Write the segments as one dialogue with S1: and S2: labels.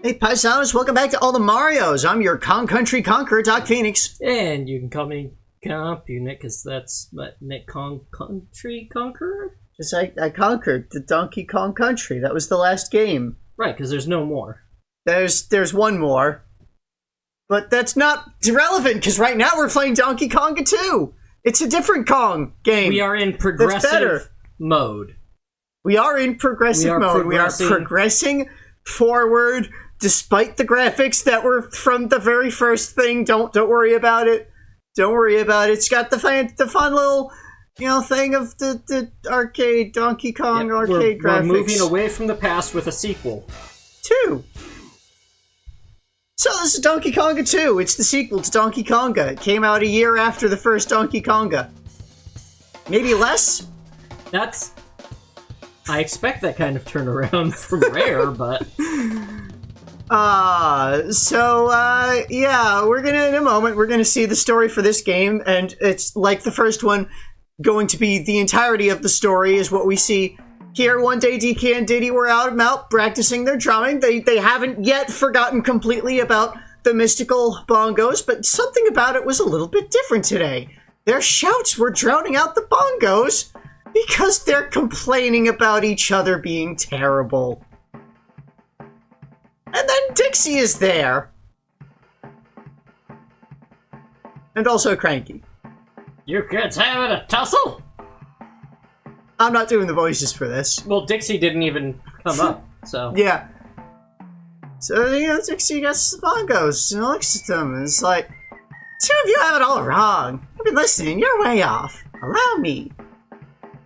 S1: Hey paisanos, welcome back to all the Marios. I'm your Kong Country Conqueror, Doc Phoenix.
S2: And you can call me Comp Unit, because that's what Nick Kong Country Conqueror?
S1: Just I conquered the Donkey Kong Country. That was the last game.
S2: Right, because there's no more.
S1: There's one more. But that's not relevant, because right now we're playing Donkey Konga 2. It's a different Kong game.
S2: We are in progressive mode.
S1: We are in progressive mode. We are progressing forward, despite the graphics that were from the very first thing. Don't worry about it. Don't worry about it. It's got the fun little, thing of the arcade Donkey Kong arcade graphics.
S2: We're moving away from the past with a sequel.
S1: 2. So this is Donkey Konga 2. It's the sequel to Donkey Konga. It came out a year after the first Donkey Konga. Maybe less?
S2: I expect that kind of turnaround from Rare, but...
S1: yeah, in a moment, we're gonna see the story for this game, and it's like the first one, going to be the entirety of the story is what we see here. One day, DK and Diddy were out practicing their drumming. They haven't yet forgotten completely about the mystical bongos, but something about it was a little bit different today. Their shouts were drowning out the bongos because they're complaining about each other being terrible. And then Dixie is there. And also Cranky.
S2: You kids having a tussle?
S1: I'm not doing the voices for this.
S2: Well, Dixie didn't even come up, so...
S1: Yeah. So, Dixie gets the bongos and looks at them and it's like, two of you have it all wrong. I've been listening. You're way off. Allow me.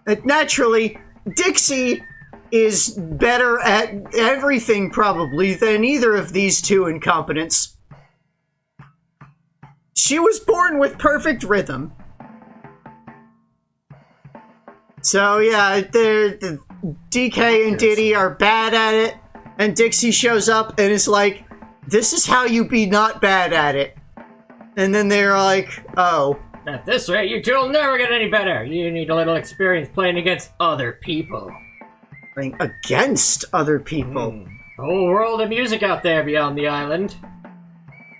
S1: And naturally, Dixie is better at everything, probably, than either of these two incompetents. She was born with perfect rhythm. So, yeah, the DK and Diddy are bad at it, and Dixie shows up and is like, this is how you be not bad at it. And then they're like, oh.
S2: At this rate, you two will never get any better. You need a little experience playing against other people.
S1: Playing against other people?
S2: A whole world of music out there beyond the island.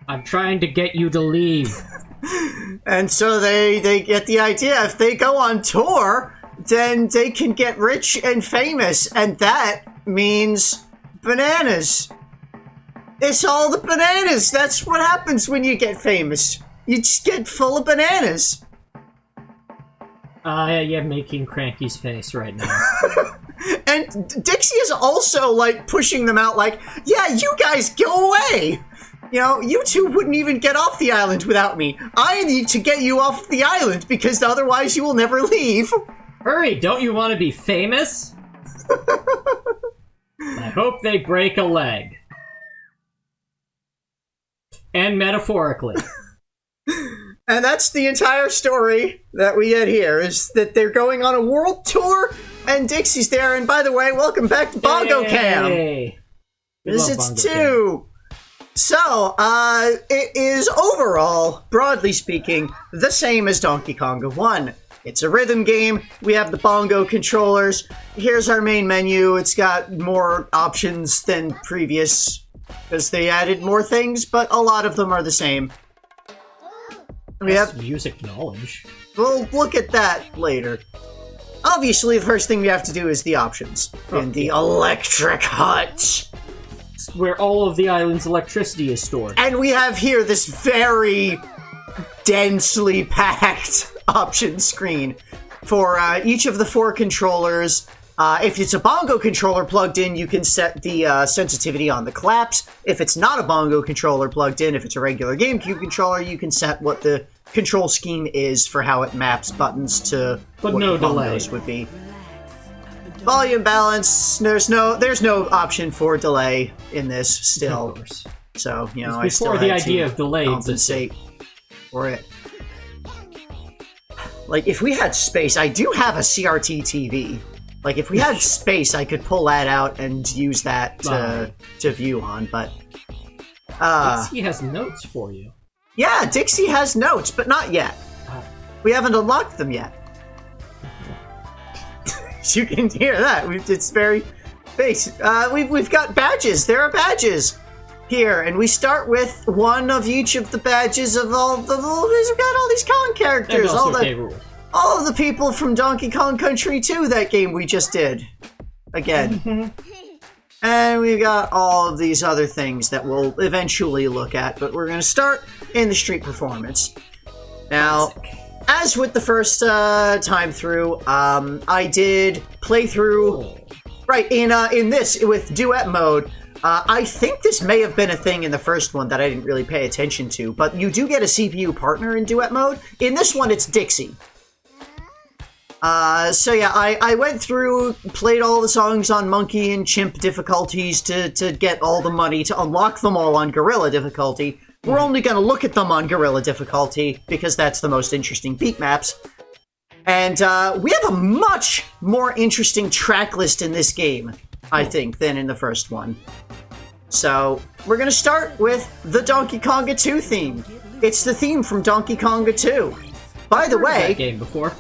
S2: I'm trying to get you to leave.
S1: And so they get the idea, if they go on tour, then they can get rich and famous, and that means bananas. It's all the bananas. That's what happens when you get famous. You just get full of bananas.
S2: Yeah, making Cranky's face right now.
S1: And Dixie is also, pushing them out, yeah, you guys go away. You two wouldn't even get off the island without me. I need to get you off the island, because otherwise you will never leave.
S2: Hurry, don't you want to be famous? I hope they break a leg. And metaphorically.
S1: And that's the entire story that we get here, is that they're going on a world tour, and Dixie's there, and by the way, welcome back to Bongo Cam! It's 2! So, it is overall, broadly speaking, the same as Donkey Konga 1. It's a rhythm game, we have the bongo controllers, here's our main menu, it's got more options than previous, because they added more things, but a lot of them are the same. We have
S2: music knowledge.
S1: We'll look at that later. Obviously, the first thing we have to do is the options in the electric hut,
S2: where all of the island's electricity is stored.
S1: And we have here this very densely packed option screen for each of the 4 controllers. If it's a bongo controller plugged in, you can set the sensitivity on the claps. If it's not a bongo controller plugged in, if it's a regular GameCube controller, you can set what the control scheme is for how it maps buttons to what
S2: no
S1: the bongos would be. Volume balance, there's no option for delay in this still. So, I still had
S2: the idea of delay
S1: compensate for it. If we had space, I do have a CRT TV. If we had space, I could pull that out and use that to view on, but...
S2: Dixie has notes for you.
S1: Yeah, Dixie has notes, but not yet. We haven't unlocked them yet. You can hear that. It's very basic. We've got badges. There are badges. here, and we start with one of each of the badges of all the... We've got all these Kong characters, all of the people from Donkey Kong Country 2, that game we just did. Again. And we've got all of these other things that we'll eventually look at, but we're going to start in the street performance. Now, as with the first time through, I did play through, right, in this, with duet mode. I think this may have been a thing in the first one that I didn't really pay attention to, but you do get a CPU partner in duet mode. In this one, it's Dixie. So yeah, I went through, played all the songs on Monkey and Chimp difficulties to get all the money, to unlock them all on Gorilla difficulty. We're only gonna look at them on Gorilla difficulty, because that's the most interesting beat maps. And, we have a much more interesting track list in this game, I think, than in the first one. So, we're gonna start with the Donkey Konga 2 theme. It's the theme from Donkey Konga 2. By the way...
S2: that game before.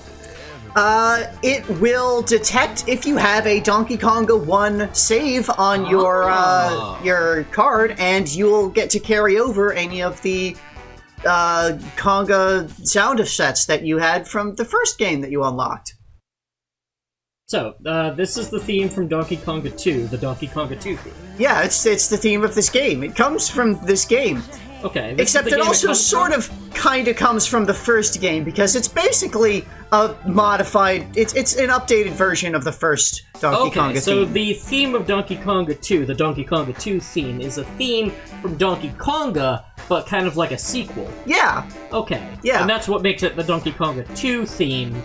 S1: It will detect if you have a Donkey Konga 1 save on your card, and you'll get to carry over any of the Konga sound effects that you had from the first game that you unlocked.
S2: So, this is the theme from Donkey Konga 2, the Donkey Konga 2 theme.
S1: Yeah, it's the theme of this game. It comes from this game.
S2: Okay.
S1: Except it also sort of kind of comes from the first game, because it's basically a modified... It's an updated version of the first Donkey Konga theme.
S2: So the theme of Donkey Konga 2, the Donkey Konga 2 theme, is a theme from Donkey Konga, but kind of like a sequel.
S1: Yeah.
S2: Okay.
S1: Yeah.
S2: And that's what makes it the Donkey Konga 2 theme,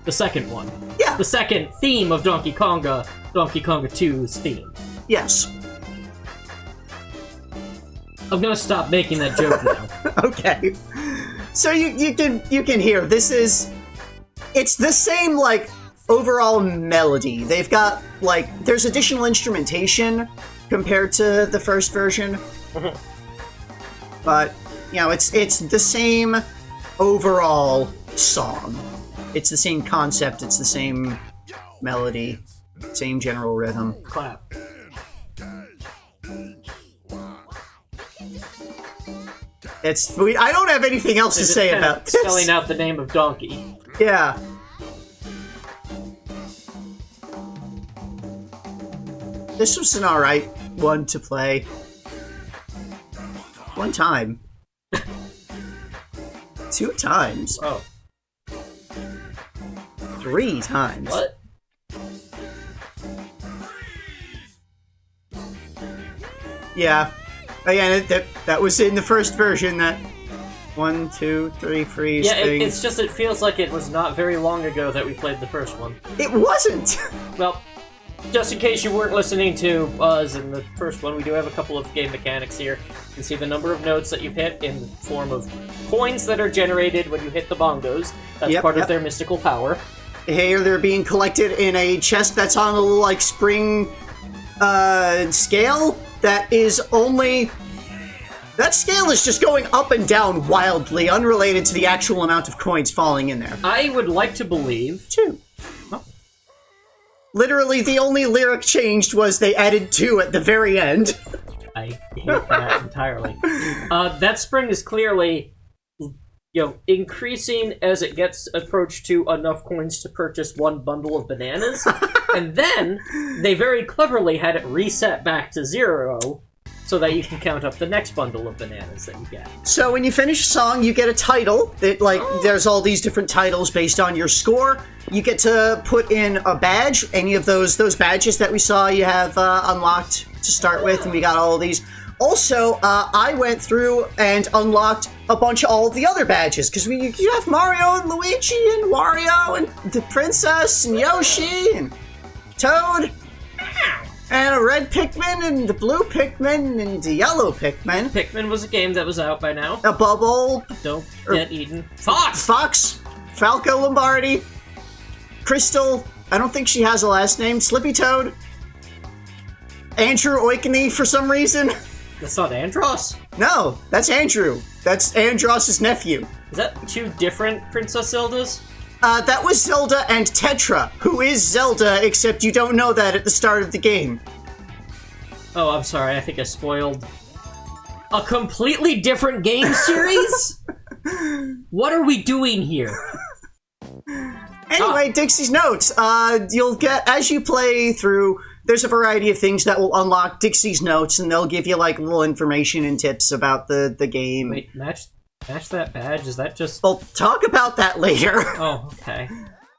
S2: the second one.
S1: Yeah.
S2: The second theme of Donkey Konga 2's theme.
S1: Yes.
S2: I'm gonna stop making that joke now.
S1: Okay. So you can hear, this is... It's the same, like, overall melody. They've got, like, there's additional instrumentation compared to the first version. But, you know, it's the same overall song. It's the same concept, it's the same melody, same general rhythm.
S2: Clap.
S1: I don't have anything else to say about this.
S2: Spelling out the name of Donkey.
S1: Yeah. This was an alright one to play. One time. 2 times.
S2: Oh.
S1: 3 times.
S2: What?
S1: Yeah. Again, that was in the first version, that 1, 2, 3 freeze thing.
S2: It's just, it feels like it was not very long ago that we played the first one.
S1: It wasn't!
S2: Well, just in case you weren't listening to us in the first one, we do have a couple of game mechanics here. You can see the number of notes that you've hit in the form of coins that are generated when you hit the bongos. That's part of their mystical power.
S1: Here, they're being collected in a chest that's on a little, like, spring scale that is only... That scale is just going up and down wildly, unrelated to the actual amount of coins falling in there.
S2: I would like to believe...
S1: 2. Oh. Literally, the only lyric changed was they added 2 at the very end.
S2: I hate that entirely. That spring is clearly, increasing as it gets approached to enough coins to purchase 1 bundle of bananas. And then, they very cleverly had it reset back to 0, so that you can count up the next bundle of bananas that you get.
S1: So when you finish a song, you get a title. That, there's all these different titles based on your score. You get to put in a badge. Any of those badges that we saw you have unlocked to start with, and we got all of these. Also, I went through and unlocked a bunch of all of the other badges, because you have Mario and Luigi and Wario and the Princess and Yoshi and Toad. And a red Pikmin, and the blue Pikmin, and the yellow Pikmin.
S2: Pikmin was a game that was out by now.
S1: A Bubble.
S2: Don't get eaten. Fox!
S1: Fox. Falco Lombardi. Crystal. I don't think she has a last name. Slippy Toad. Andrew Oikeny for some reason.
S2: That's not Andros?
S1: No, that's Andrew. That's Andros' nephew.
S2: Is that 2 different Princess Zeldas?
S1: That was Zelda and Tetra, who is Zelda, except you don't know that at the start of the game.
S2: Oh, I'm sorry, I think I spoiled A completely different game series? What are we doing here?
S1: Anyway, Dixie's Notes. You'll get, as you play through, there's a variety of things that will unlock Dixie's Notes, and they'll give you, like, little information and tips about the game.
S2: Wait, match that badge? Is that just...
S1: We'll talk about that later.
S2: Oh, okay.